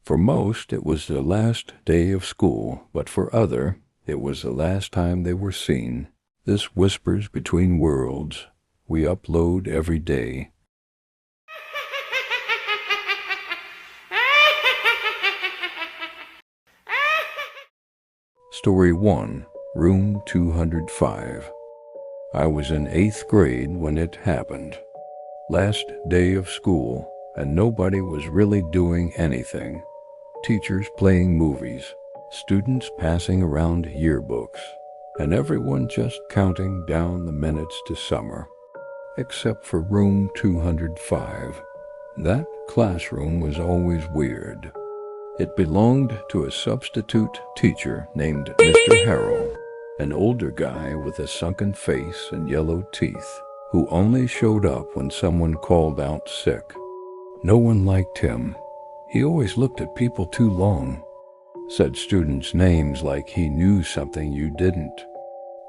For most, it was the last day of school, but for other, it was the last time they were seen. This whispers between worlds we upload every day. Story 1, Room 205. I was in 8th grade when it happened. Last day of school, and nobody was really doing anything. Teachers playing movies, students passing around yearbooks, and everyone just counting down the minutes to summer. Except for room 205. That classroom was always weird. It belonged to a substitute teacher named Mr. Harrell, an older guy with a sunken face and yellow teeth, who only showed up when someone called out sick. No one liked him. He always looked at people too long, said students' names like he knew something you didn't.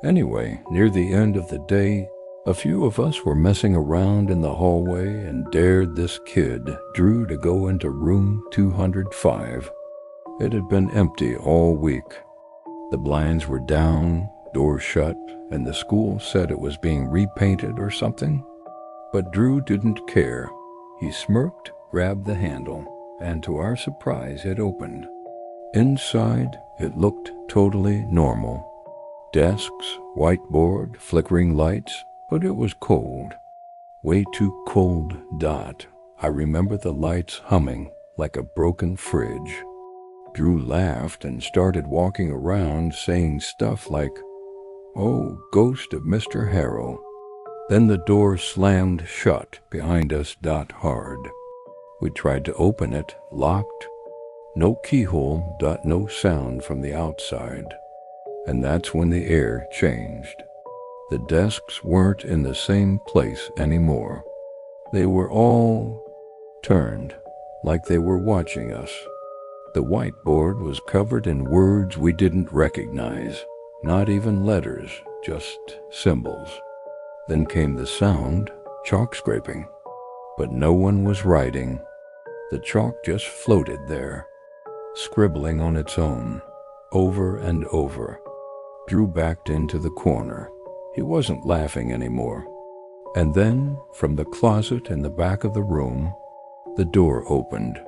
Anyway, near the end of the day, a few of us were messing around in the hallway and dared this kid, Drew, to go into room 205. It had been empty all week. The blinds were down, doors shut, and the school said it was being repainted or something. But Drew didn't care. He smirked, grabbed the handle, and to our surprise it opened. Inside, it looked totally normal. Desks, whiteboard, flickering lights, but it was cold. Way too cold. I remember the lights humming like a broken fridge. Drew laughed and started walking around saying stuff like, "Oh, ghost of Mr. Harrell." Then the door slammed shut behind us hard. We tried to open it, locked. No keyhole. No sound from the outside. And that's when the air changed. The desks weren't in the same place anymore. They were all turned, like they were watching us. The whiteboard was covered in words we didn't recognize, not even letters, just symbols. Then came the sound, chalk scraping. But no one was writing. The chalk just floated there, scribbling on its own, over and over. Drew backed into the corner. He wasn't laughing anymore. And then, from the closet in the back of the room, the door opened.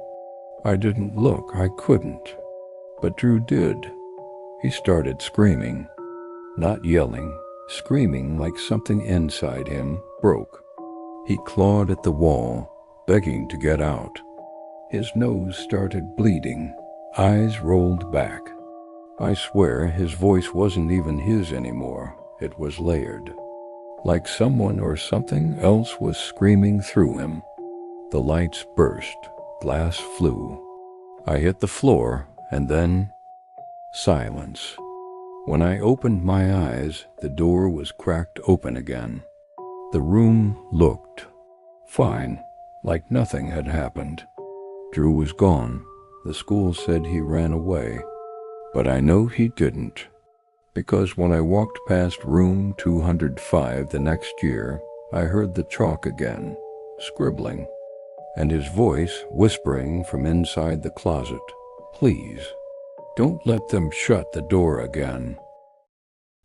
I didn't look, I couldn't. But Drew did. He started screaming. Not yelling, screaming like something inside him broke. He clawed at the wall, begging to get out. His nose started bleeding, eyes rolled back. I swear his voice wasn't even his anymore. It was layered, like someone or something else was screaming through him. The lights burst, glass flew. I hit the floor, and then silence. When I opened my eyes, the door was cracked open again. The room looked fine, like nothing had happened. Drew was gone. The school said he ran away, but I know he didn't. Because when I walked past room 205 the next year, I heard the chalk again, scribbling, and his voice whispering from inside the closet, "Please, don't let them shut the door again."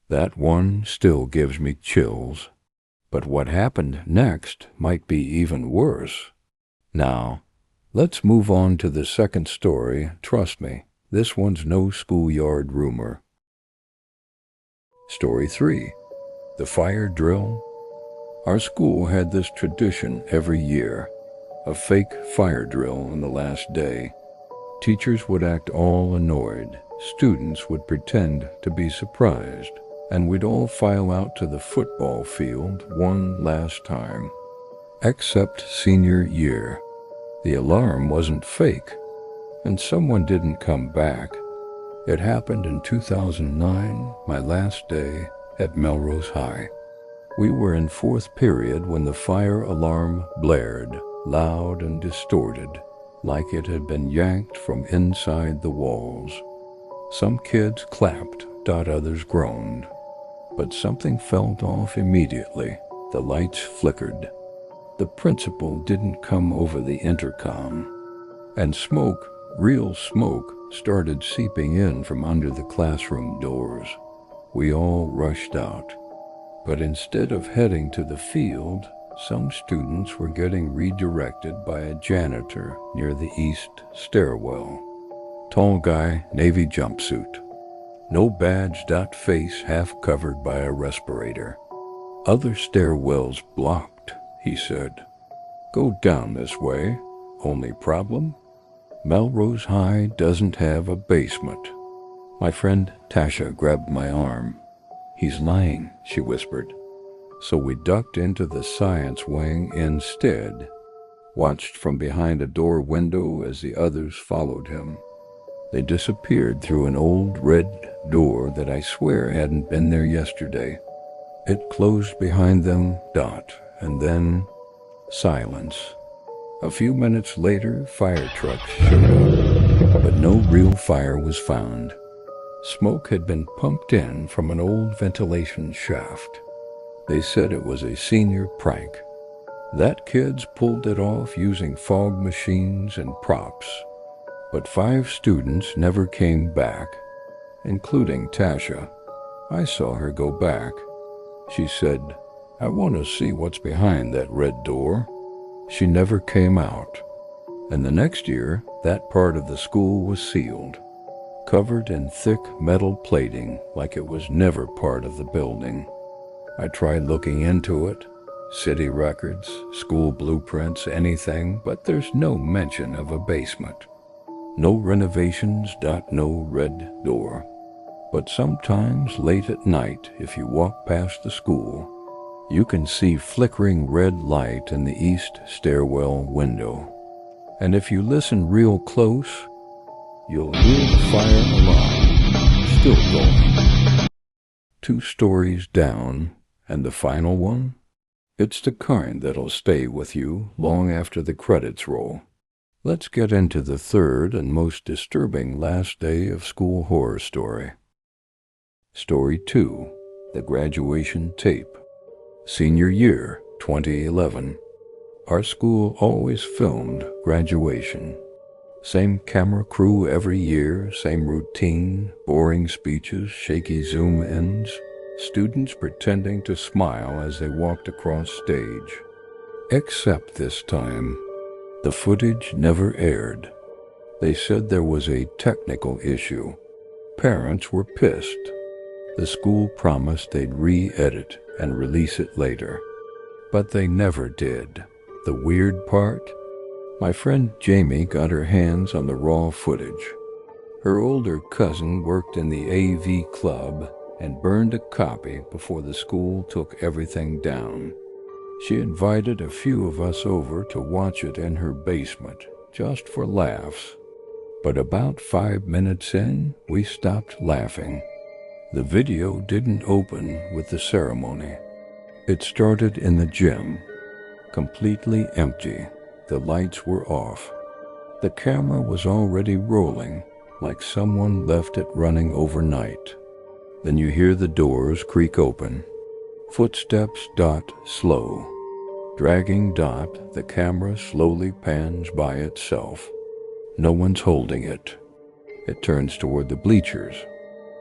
That one still gives me chills, but what happened next might be even worse. Now, let's move on to the second story. Trust me, this one's no schoolyard rumor. Story 3, The Fire Drill. Our school had this tradition every year, a fake fire drill on the last day. Teachers would act all annoyed, students would pretend to be surprised, and we'd all file out to the football field one last time. Except senior year. The alarm wasn't fake, and someone didn't come back. It happened in 2009, my last day at Melrose High. We were in 4th period when the fire alarm blared, loud and distorted, like it had been yanked from inside the walls. Some kids clapped, others groaned. But something felt off immediately. The lights flickered. The principal didn't come over the intercom, and smoke Real smoke started seeping in from under the classroom doors. We all rushed out. But instead of heading to the field, some students were getting redirected by a janitor near the east stairwell. Tall guy, navy jumpsuit. No badge, face half covered by a respirator. Other stairwells blocked, he said. Go down this way. Only problem? Melrose High doesn't have a basement. My friend Tasha grabbed my arm. He's lying, she whispered. So we ducked into the science wing instead, watched from behind a door window as the others followed him. They disappeared through an old red door that I swear hadn't been there yesterday. It closed behind them, and then silence. A few minutes later, fire trucks showed up, but no real fire was found. Smoke had been pumped in from an old ventilation shaft. They said it was a senior prank. That kids pulled it off using fog machines and props. But 5 students never came back, including Tasha. I saw her go back. She said, I want to see what's behind that red door. She never came out. And the next year, that part of the school was sealed, covered in thick metal plating like it was never part of the building. I tried looking into it, city records, school blueprints, anything, but there's no mention of a basement. No renovations, no red door. But sometimes late at night, if you walk past the school, you can see flickering red light in the east stairwell window. And if you listen real close, you'll hear the fire alarm still going. 2 stories down, and the final one? It's the kind that'll stay with you long after the credits roll. Let's get into the third and most disturbing last day of school horror story. Story 2, The Graduation Tape. Senior year, 2011. Our school always filmed graduation. Same camera crew every year, same routine, boring speeches, shaky zoom ins, students pretending to smile as they walked across stage. Except this time, the footage never aired. They said there was a technical issue. Parents were pissed. The school promised they'd re-edit and release it later. But they never did. The weird part? My friend Jamie got her hands on the raw footage. Her older cousin worked in the AV club and burned a copy before the school took everything down. She invited a few of us over to watch it in her basement, just for laughs. But about 5 minutes in, we stopped laughing. The video didn't open with the ceremony. It started in the gym, completely empty. The lights were off. The camera was already rolling, like someone left it running overnight. Then you hear the doors creak open. Footsteps slow. Dragging the camera slowly pans by itself. No one's holding it. It turns toward the bleachers,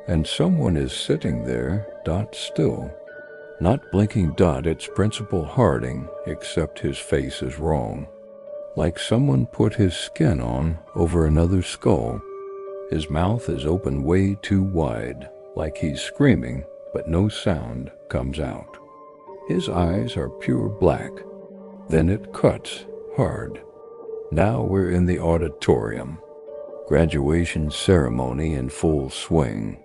and someone is sitting there, still. Not blinking. It's Principal Harding, except his face is wrong. Like someone put his skin on over another skull. His mouth is open way too wide, like he's screaming, but no sound comes out. His eyes are pure black. Then it cuts hard. Now we're in the auditorium. Graduation ceremony in full swing.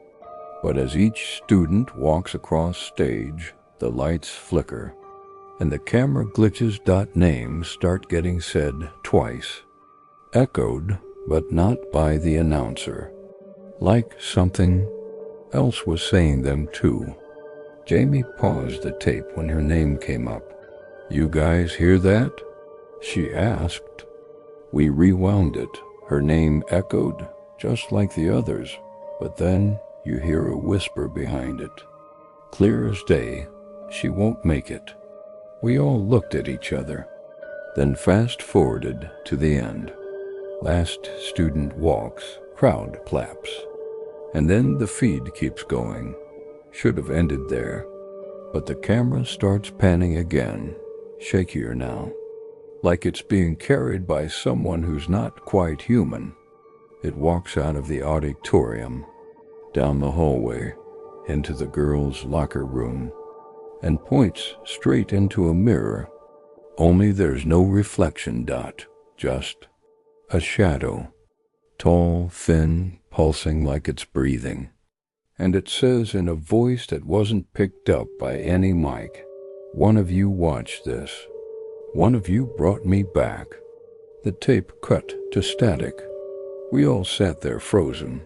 But as each student walks across stage, the lights flicker, and the camera glitches. Names start getting said twice. Echoed, but not by the announcer. Like something else was saying them too. Jamie paused the tape when her name came up. You guys hear that? She asked. We rewound it. Her name echoed, just like the others, but then you hear a whisper behind it. Clear as day, she won't make it. We all looked at each other, then fast-forwarded to the end. Last student walks, crowd claps. And then the feed keeps going. Should have ended there. But the camera starts panning again, shakier now, like it's being carried by someone who's not quite human. It walks out of the auditorium, down the hallway, into the girls' locker room, and points straight into a mirror. Only there's no reflection dot, just a shadow, tall, thin, pulsing like it's breathing. And it says in a voice that wasn't picked up by any mic, "One of you watched this. One of you brought me back." The tape cut to static. We all sat there frozen.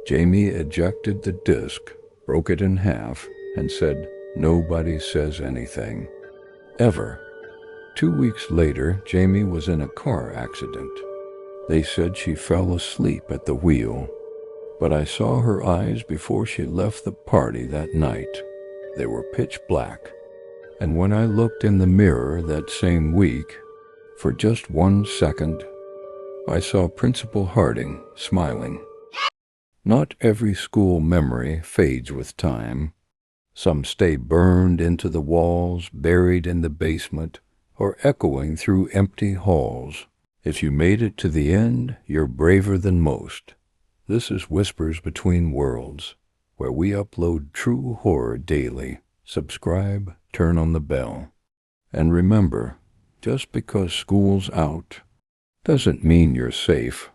Jamie ejected the disc, broke it in half, and said, "Nobody says anything. Ever." 2 weeks later, Jamie was in a car accident. They said she fell asleep at the wheel. But I saw her eyes before she left the party that night. They were pitch black. And when I looked in the mirror that same week, for just 1 second, I saw Principal Harding smiling. Not every school memory fades with time. Some stay burned into the walls, buried in the basement, or echoing through empty halls. If you made it to the end, you're braver than most. This is Whispers Between Worlds, where we upload true horror daily. Subscribe, turn on the bell. And remember, just because school's out doesn't mean you're safe.